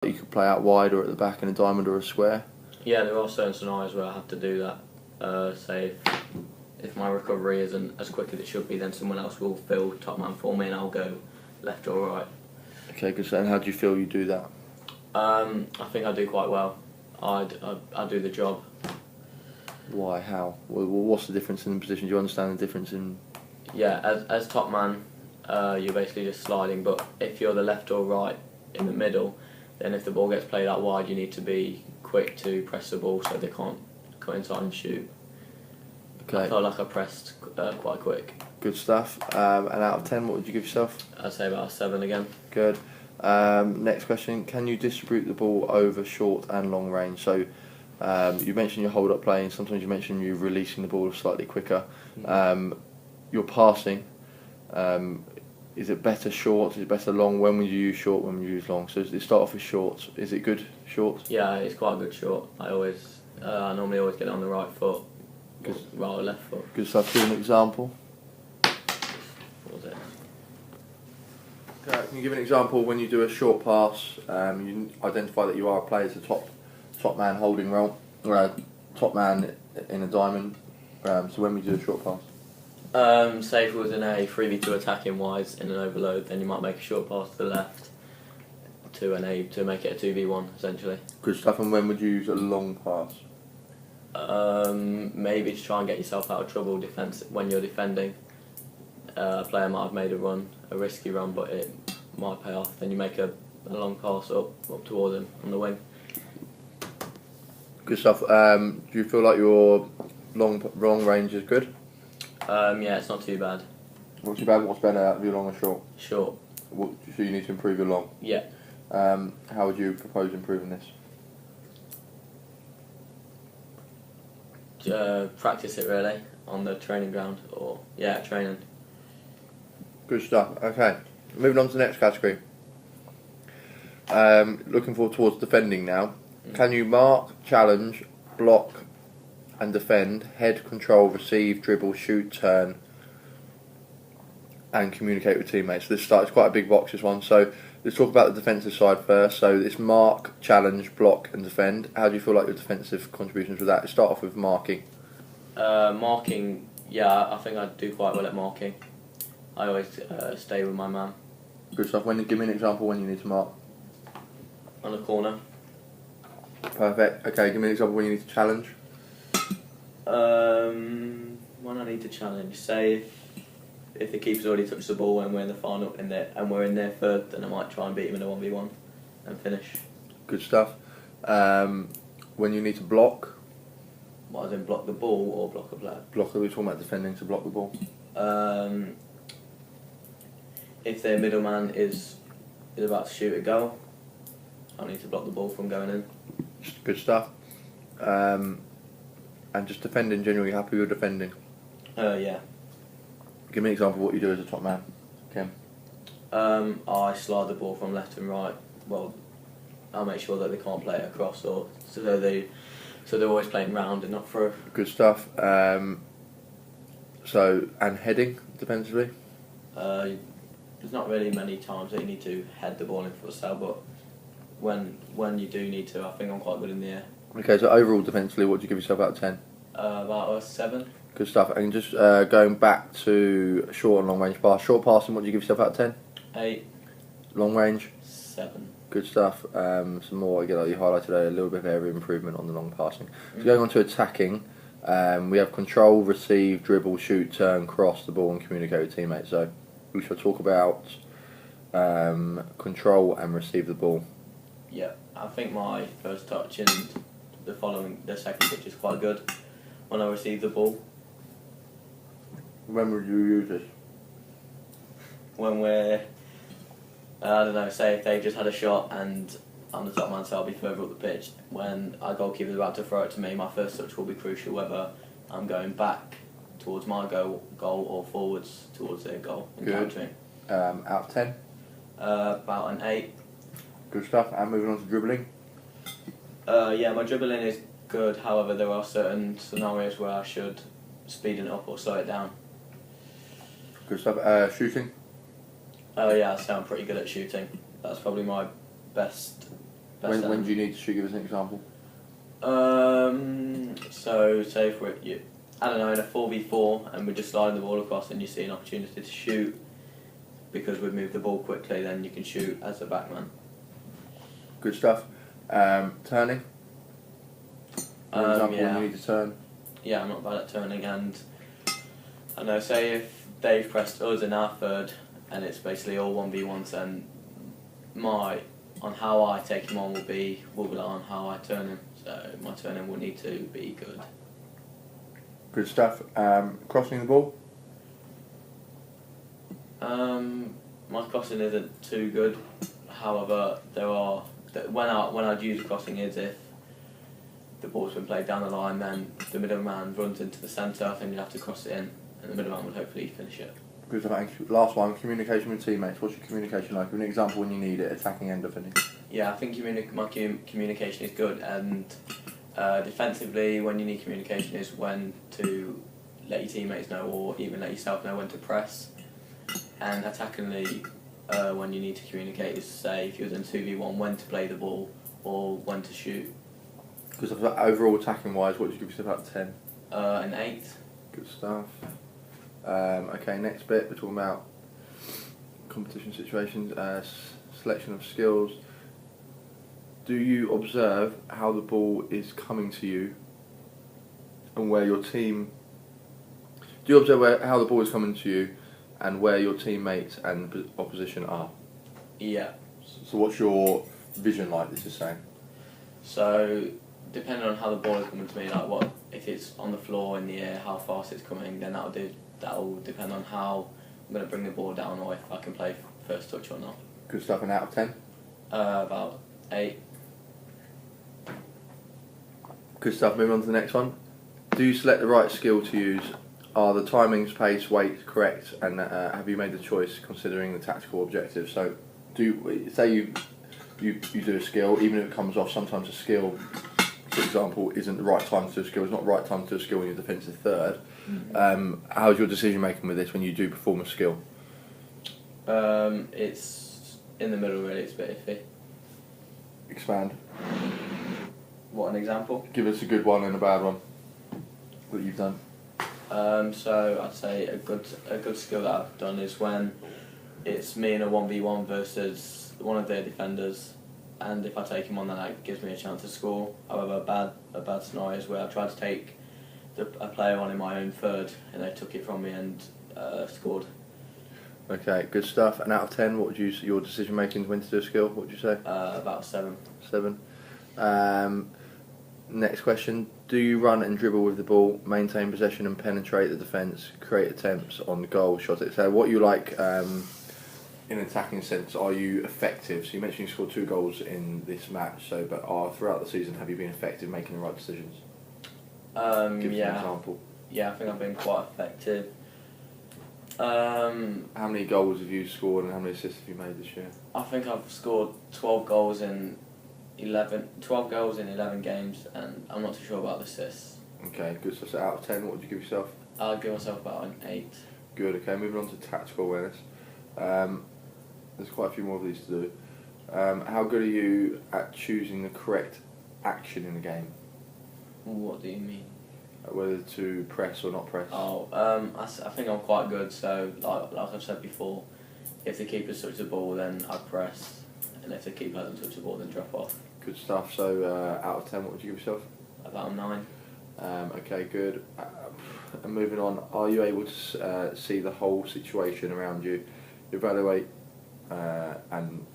You could play out wide or at the back in a diamond or a square? Yeah, there are certain scenarios where I have to do that. Say if my recovery isn't as quick as it should be, then someone else will fill top man for me and I'll go left or right. Okay, good. And how do you feel you do that? I think I do quite well. I do the job. Why? How? What's the difference in the position? Do you understand the difference in... Yeah, as top man, you're basically just sliding, but if you're the left or right in the middle, then if the ball gets played out wide, you need to be quick to press the ball so they can't cut inside and shoot. Okay. I felt like I pressed quite quick. Good stuff. And out of 10, what would you give yourself? I'd say about a 7 again. Good. Next question, can you distribute the ball over short and long range? So you mentioned your hold-up playing, sometimes you mentioned you releasing the ball slightly quicker. Your passing, is it better short, is it better long? When would you use short, when would you use long? So let's start off with short. Is it good short? Yeah, it's quite a good short. I normally always get it on the right foot, rather left foot. Good stuff. Give an example. What was it? Can you give an example when you do a short pass, you identify that you are a player as a top man holding role, or a top man in a diamond, so when we do a short pass? Say if it was in a 3v2 attacking wise in an overload, then you might make a short pass to the left to make it a 2v1 essentially. Good stuff. And when would you use a long pass? Maybe to try and get yourself out of trouble when you're defending. A player might have made a risky run, but it might pay off. Then you make a long pass up towards him on the wing. Good stuff. Do you feel like your long range is good? Yeah, it's not too bad. What's better out of your long or short? Short. So you need to improve your long? Yeah. How would you propose improving this? Practice it really on the training ground, or training. Good stuff. Okay, moving on to the next category. Looking forward towards defending now. Can you mark, challenge, block and defend, head, control, receive, dribble, shoot, turn and communicate with teammates? So it's quite a big box, this one. So let's talk about the defensive side first. So it's mark, challenge, block and defend. How do you feel like your defensive contributions with that? Let's start off with marking. Marking, yeah, I think I do quite well at marking. I always stay with my man. Good stuff. Give me an example when you need to mark. On a corner. Perfect. Okay, give me an example when you need to challenge. When I need to challenge, say if the keeper's already touched the ball and we're in the final and we're in their third, then I might try and beat him in a 1v1 and finish. Good stuff. When you need to block. What, as in block the ball or block a player? Block. We're talking about defending, to block the ball. If their middleman is about to shoot a goal, I need to block the ball from going in. Good stuff. And just defending, generally happy with defending? Yeah. Give me an example of what you do as a top man, Kim. I slide the ball from left and right. Well, I'll make sure that they can't play it across, so they're always playing round and not through. Good stuff. And heading defensively? There's not really many times that you need to head the ball in futsal, but when you do need to, I think I'm quite good in the air. Okay, so overall defensively, what do you give yourself out of 10? About a 7. Good stuff. And just going back to short and long range pass. Short passing, what do you give yourself out of 10? 8. Long range? 7. Good stuff. Some more, again, like you highlighted a little bit of area improvement on the long passing. So going on to attacking, we have control, receive, dribble, shoot, turn, cross the ball and communicate with teammates. So we shall talk about control and receive the ball. Yeah, I think my first touch and the second touch is quite good when I receive the ball. When would you use this? When we're, I don't know, say if they just had a shot and I'm the top man, so I'll be further up the pitch. When our goalkeeper's about to throw it to me, my first touch will be crucial, whether I'm going back towards my goal or forwards towards their goal and countering. Out of 10? About an 8. Good stuff. And moving on to dribbling? Yeah, my dribbling is good, however there are certain scenarios where I should speed it up or slow it down. Good stuff. Shooting? Yeah, I sound pretty good at shooting. That's probably my best When do you need to shoot? Give us an example. So say for it, I don't know, in a 4v4 and we're just sliding the ball across and you see an opportunity to shoot because we've moved the ball quickly, then you can shoot as a backman. Good stuff. Turning. For example, Yeah. when you need to turn. Yeah, I'm not bad at turning, and I know, say if they've pressed us in our third and it's basically all 1v1s, then on how I take him on will rely on how I turn him. So my turning will need to be good. Good stuff. Crossing the ball. My crossing isn't too good. However, when I'd use crossing is if the ball's been played down the line, then the middleman runs into the centre, then you have to cross it in, and the middleman will hopefully finish it. Good stuff. Last one. Communication with teammates. What's your communication like? Give an example when you need it. Attacking end of anything. Yeah, I think my communication is good, and defensively, when you need communication is when to let your teammates know or even let yourself know when to press. And attackingly, when you need to communicate is, say, if you're in 2v1, when to play the ball or when to shoot. Because overall attacking wise, what would you give yourself out of 10? An 8. Good stuff. Okay, next bit, we're talking about competition situations, selection of skills. Do you observe how the ball is coming to you and where your team... Do you observe how the ball is coming to you and where your teammates and opposition are? Yeah. So what's your vision like, this is saying? So, depending on how the ball is coming to me, like if it's on the floor, in the air, how fast it's coming, then that'll depend on how I'm going to bring the ball down or if I can play first touch or not. Good stuff. And out of 10? About 8. Good stuff. Moving on to the next one. Do you select the right skill to use? Are the timings, pace, weight correct? And have you made the choice considering the tactical objectives? So, say you do a skill, even if it comes off, sometimes a skill, for example, isn't the right time to do a skill. It's not the right time to do a skill in your defensive third. How's your decision making with this when you do perform a skill? It's in the middle really, it's a bit iffy. Expand. What, an example? Give us a good one and a bad one that you've done. So I'd say a good skill that I've done is when it's me in a 1v1 versus one of their defenders, and if I take him on, then that gives me a chance to score. However, a bad scenario is where I tried to take a player on in my own third and they took it from me and scored. Okay, good stuff. And out of 10, what would your decision making when to do a skill? What would you say? About 7. 7. Next question. Do you run and dribble with the ball, maintain possession and penetrate the defence, create attempts on goal, shot it? So what you like in an attacking sense, are you effective? So you mentioned you scored 2 goals in this match, but throughout the season have you been effective making the right decisions? Give us an example. Yeah, I think I've been quite effective. How many goals have you scored and how many assists have you made this year? I think I've scored 12 goals in 11 games, and I'm not too sure about the assists. Okay, good. So out of 10, what would you give yourself? I'll give myself about an 8. Good. Okay, moving on to tactical awareness. There's quite a few more of these to do. How good are you at choosing the correct action in a game? What do you mean? Whether to press or not press. I think I'm quite good. So, like I've said before, if the keeper's touched the ball, then I press, and if the keeper hasn't touched the ball, then drop off. Good stuff. So, out of 10, what would you give yourself? About a 9. Okay, good. And moving on, are you able to see the whole situation around you, evaluate and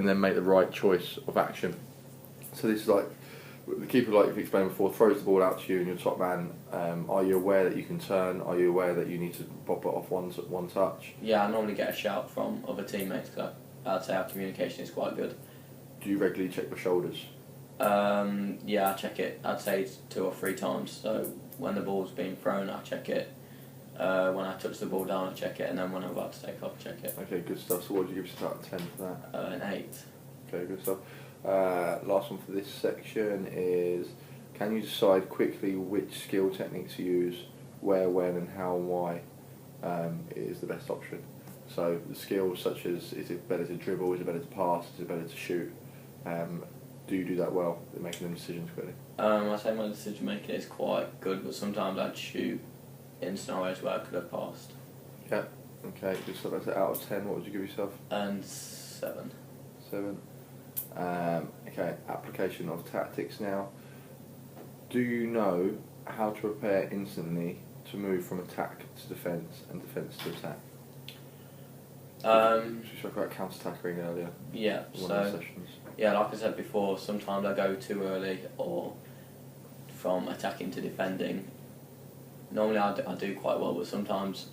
then make the right choice of action? So this is like the keeper, like you've explained before, throws the ball out to you and you're top man. Are you aware that you can turn? Are you aware that you need to pop it off one touch? Yeah, I normally get a shout from other teammates because I'd say our communication is quite good. Do you regularly check your shoulders? Yeah, I check it. I'd say 2 or 3 times. So when the ball's being thrown, I check it. When I touch the ball down, I check it, and then when I'm about to take off, I check it. Okay, good stuff. So what would you give yourself out of 10 for that? An 8. Okay, good stuff. Last one for this section is, can you decide quickly which skill technique to use, where, when and how and why is the best option? So the skills such as, is it better to dribble, is it better to pass, is it better to shoot? Do you do that well, making them decisions quickly? I say my decision making is quite good, but sometimes I'd shoot in scenarios where I could have passed. Yeah. Okay. Good stuff. That's out of 10. What would you give yourself? And 7. 7. Okay. Application of tactics now. Do you know how to prepare instantly to move from attack to defence and defence to attack? We spoke about counter-attacking earlier. Yeah. One of the sessions. Yeah, like I said before, sometimes I go too early or from attacking to defending. Normally I do quite well, but sometimes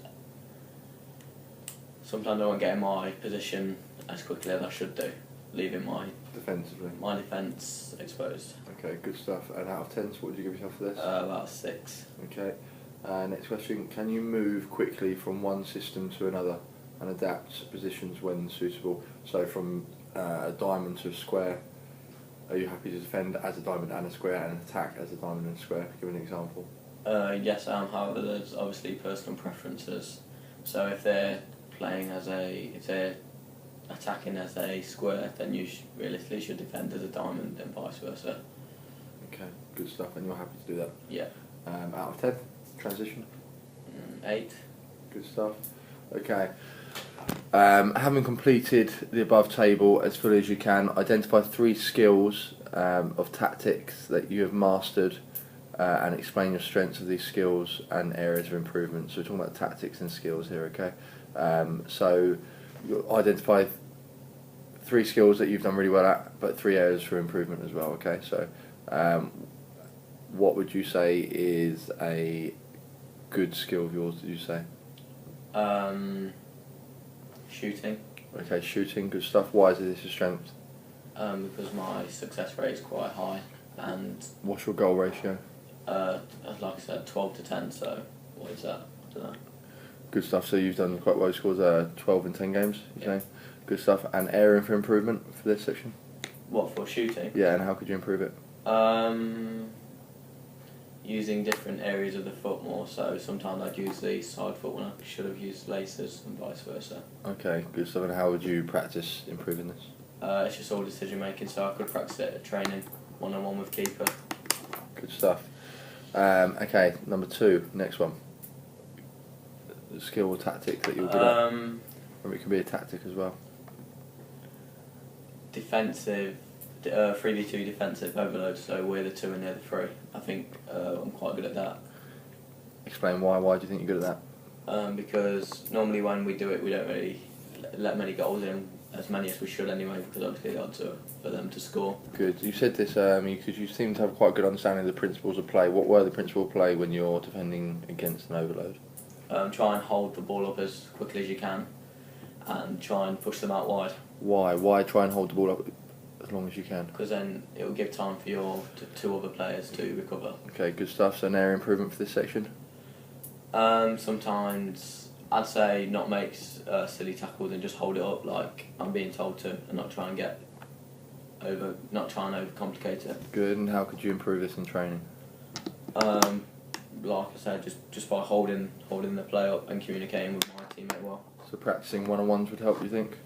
I won't get in my position as quickly as I should do, leaving my defence exposed. Okay, good stuff. And out of 10, so what would you give yourself for this? About 6. Okay. Next question. Can you move quickly from one system to another and adapt positions when suitable? So from a diamond to a square, are you happy to defend as a diamond and a square and attack as a diamond and a square? Give an example. Yes, I am. However, there's obviously personal preferences. So if they're attacking as a square, then you realistically should defend as a diamond and vice versa. Okay, good stuff. And you're happy to do that? Yeah. Out of 10, transition? 8. Good stuff. Okay. Having completed the above table as fully as you can, identify 3 skills of tactics that you have mastered and explain your strengths of these skills and areas of improvement. So we're talking about tactics and skills here, okay? So you identify 3 skills that you've done really well at, but 3 areas for improvement as well, okay? So what would you say is a good skill of yours, did you say? Shooting. Okay, shooting, good stuff. Why is this a strength? Because my success rate is quite high, and what's your goal ratio? like I said, 12 to 10. So what is that? I don't know. Good stuff. So you've done quite well. Scores 12 in 10 games. You say? Good stuff. And area for improvement for this section? What, for shooting? Yeah, and how could you improve it? Using different areas of the foot more. So sometimes I'd use the side foot when I should have used laces, and vice versa. Okay, good stuff. And how would you practice improving this? It's just all decision making. So I could practice it at training, 1-on-1 with keeper. Good stuff. Okay, number 2, next one. The skill or tactic that you're good at. Or it can be a tactic as well. Defensive, 3v2 defensive overload, so we're the 2 and they're the 3. I think I'm quite good at that. Explain why. Why do you think you're good at that? Because normally when we do it, we don't really let many goals in, as many as we should anyway, because obviously the odds are for them to score. Good. You said this because you seem to have quite a good understanding of the principles of play. What were the principles of play when you're defending against an overload? Try and hold the ball up as quickly as you can, and try and push them out wide. Why? Why try and hold the ball up as long as you can? Because then it will give time for your 2 other players to recover. Okay, good stuff. So an area improvement for this section? Sometimes I'd say not make silly tackles and just hold it up like I'm being told to, and not try and overcomplicate it. Good. And how could you improve this in training? Like I said, just by holding the play up and communicating with my teammate well. So practicing 1-on-1s would help, you think?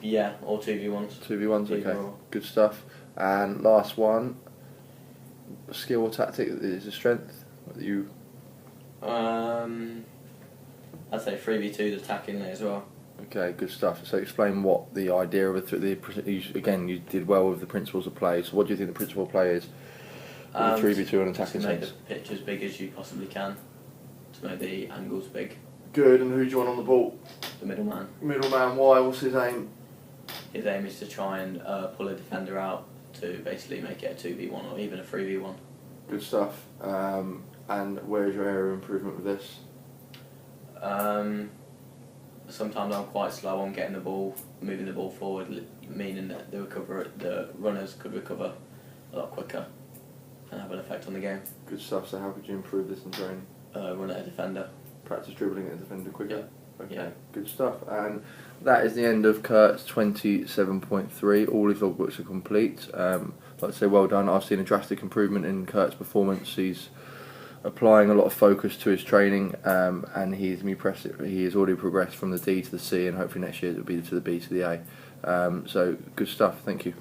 Yeah, or 2v1s. 2v1s, okay. Good stuff. And last one, skill or tactic that is a strength that you... I'd say 3v2 attackingly as well. Okay, good stuff. So explain what the idea of again, you did well with the principles of play. So what do you think the principle of play is? 3v2 and attacking to make sense. the pitch as big as you possibly can, to make the angles big. Good. And who do you want on the ball? The middleman. Middleman. Why? What's his aim? His aim is to try and pull a defender out to basically make it a 2v1 or even a 3v1. Good stuff. And where is your area of improvement with this? Sometimes I'm quite slow on getting the ball, moving the ball forward, meaning that the runners could recover a lot quicker and have an effect on the game. Good stuff. So how could you improve this in training? Run at a defender. Practice dribbling at a defender quicker? Yeah. Okay, yeah. Good stuff. And that is the end of Kurt's 27.3. All his logbooks are complete. I'd like to say well done. I've seen a drastic improvement in Kurt's performance. He's applying a lot of focus to his training, and he has already progressed from the D to the C, and hopefully next year it will be to the B to the A. So good stuff. Thank you.